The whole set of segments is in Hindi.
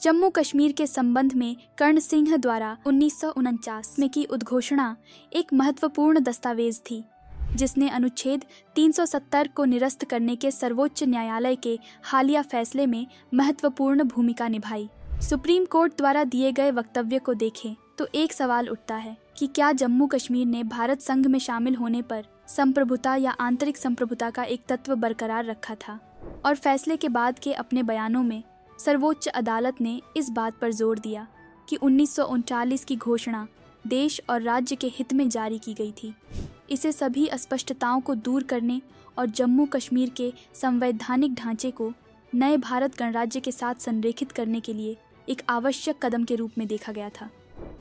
जम्मू कश्मीर के संबंध में कर्ण सिंह द्वारा 1949 में की उद्घोषणा एक महत्वपूर्ण दस्तावेज थी, जिसने अनुच्छेद 370 को निरस्त करने के सर्वोच्च न्यायालय के हालिया फैसले में महत्वपूर्ण भूमिका निभाई। सुप्रीम कोर्ट द्वारा दिए गए वक्तव्य को देखें तो एक सवाल उठता है कि क्या जम्मू कश्मीर ने भारत संघ में शामिल होने पर संप्रभुता या आंतरिक संप्रभुता का एक तत्व बरकरार रखा था। और फैसले के बाद के अपने बयानों में सर्वोच्च अदालत ने इस बात पर जोर दिया कि 1939 की घोषणा देश और राज्य के हित में जारी की गई थी। इसे सभी अस्पष्टताओं को दूर करने और जम्मू कश्मीर के संवैधानिक ढांचे को नए भारत गणराज्य के साथ संरेखित करने के लिए एक आवश्यक कदम के रूप में देखा गया था।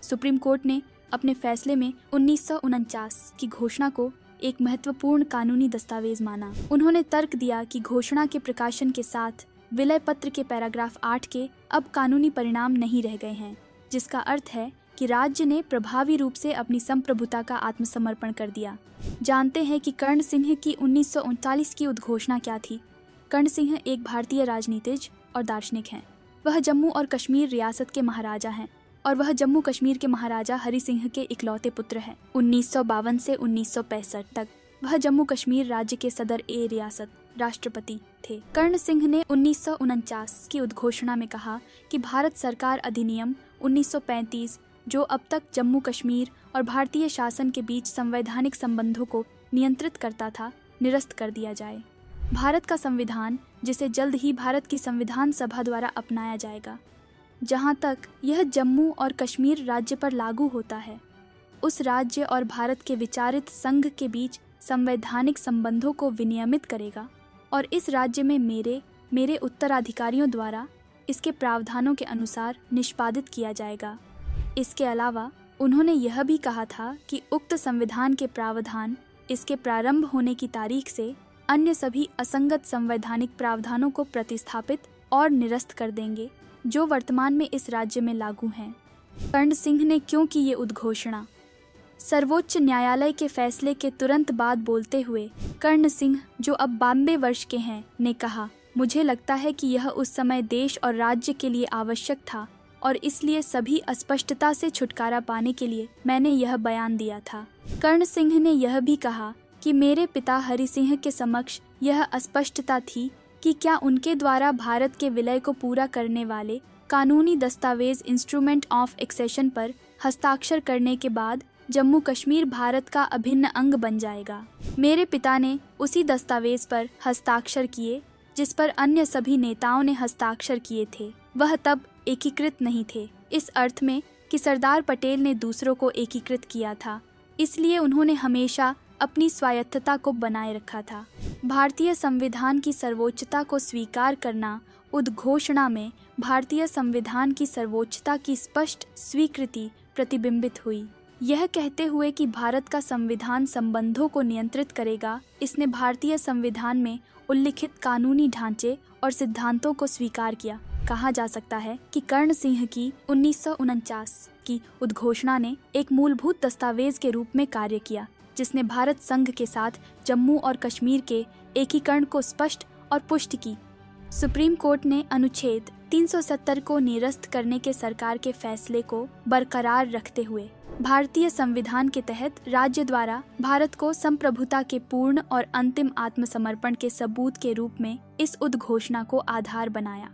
सुप्रीम कोर्ट ने अपने फैसले में 1949 की घोषणा को एक महत्वपूर्ण कानूनी दस्तावेज माना। उन्होंने तर्क दिया कि घोषणा के प्रकाशन के साथ विलय पत्र के पैराग्राफ 8 के अब कानूनी परिणाम नहीं रह गए हैं, जिसका अर्थ है कि राज्य ने प्रभावी रूप से अपनी संप्रभुता का आत्मसमर्पण कर दिया। जानते हैं कि कर्ण सिंह की 1939 की उद्घोषणा क्या थी। कर्ण सिंह एक भारतीय राजनीतिज्ञ और दार्शनिक हैं। वह जम्मू और कश्मीर रियासत के महाराजा हैं और वह जम्मू कश्मीर के महाराजा हरि सिंह के इकलौते पुत्र हैं। 1952 से 1965 तक वह जम्मू कश्मीर राज्य के सदर ए रियासत राष्ट्रपति थे। कर्ण सिंह ने 1949 की उद्घोषणा में कहा कि भारत सरकार अधिनियम 1935 जो अब तक जम्मू कश्मीर और भारतीय शासन के बीच संवैधानिक संबंधों को नियंत्रित करता था, निरस्त कर दिया जाए। भारत का संविधान, जिसे जल्द ही भारत की संविधान सभा द्वारा अपनाया जाएगा, जहां तक यह जम्मू और कश्मीर राज्य पर लागू होता है, उस राज्य और भारत के विचारित संघ के बीच संवैधानिक संबंधों को विनियमित करेगा और इस राज्य में मेरे उत्तराधिकारियों द्वारा इसके प्रावधानों के अनुसार निष्पादित किया जाएगा। इसके अलावा उन्होंने यह भी कहा था कि उक्त संविधान के प्रावधान इसके प्रारंभ होने की तारीख से अन्य सभी असंगत संवैधानिक प्रावधानों को प्रतिस्थापित और निरस्त कर देंगे जो वर्तमान में इस राज्य में लागू हैं। कर्ण सिंह ने क्यों की ये उद्घोषणा? सर्वोच्च न्यायालय के फैसले के तुरंत बाद बोलते हुए कर्ण सिंह, जो अब 92 वर्ष के हैं, ने कहा, मुझे लगता है कि यह उस समय देश और राज्य के लिए आवश्यक था और इसलिए सभी अस्पष्टता से छुटकारा पाने के लिए मैंने यह बयान दिया था। कर्ण सिंह ने यह भी कहा कि मेरे पिता हरि सिंह के समक्ष यह अस्पष्टता थी कि क्या उनके द्वारा भारत के विलय को पूरा करने वाले कानूनी दस्तावेज इंस्ट्रूमेंट ऑफ एक्सेशन पर हस्ताक्षर करने के बाद जम्मू कश्मीर भारत का अभिन्न अंग बन जाएगा। मेरे पिता ने उसी दस्तावेज पर हस्ताक्षर किए जिस पर अन्य सभी नेताओं ने हस्ताक्षर किए थे। वह तब एकीकृत नहीं थे, इस अर्थ में कि सरदार पटेल ने दूसरों को एकीकृत किया था, इसलिए उन्होंने हमेशा अपनी स्वायत्तता को बनाए रखा था। भारतीय संविधान की सर्वोच्चता को स्वीकार करना उद्घोषणा में भारतीय संविधान की सर्वोच्चता की स्पष्ट स्वीकृति प्रतिबिंबित हुई। यह कहते हुए कि भारत का संविधान संबंधों को नियंत्रित करेगा, इसने भारतीय संविधान में उल्लिखित कानूनी ढांचे और सिद्धांतों को स्वीकार किया। कहा जा सकता है कि कर्ण सिंह की 1949 की उद्घोषणा ने एक मूलभूत दस्तावेज के रूप में कार्य किया, जिसने भारत संघ के साथ जम्मू और कश्मीर के एकीकरण को स्पष्ट और पुष्ट की। सुप्रीम कोर्ट ने अनुच्छेद 370 को निरस्त करने के सरकार के फैसले को बरकरार रखते हुए भारतीय संविधान के तहत राज्य द्वारा भारत को संप्रभुता के पूर्ण और अंतिम आत्मसमर्पण के सबूत के रूप में इस उद्घोषणा को आधार बनाया।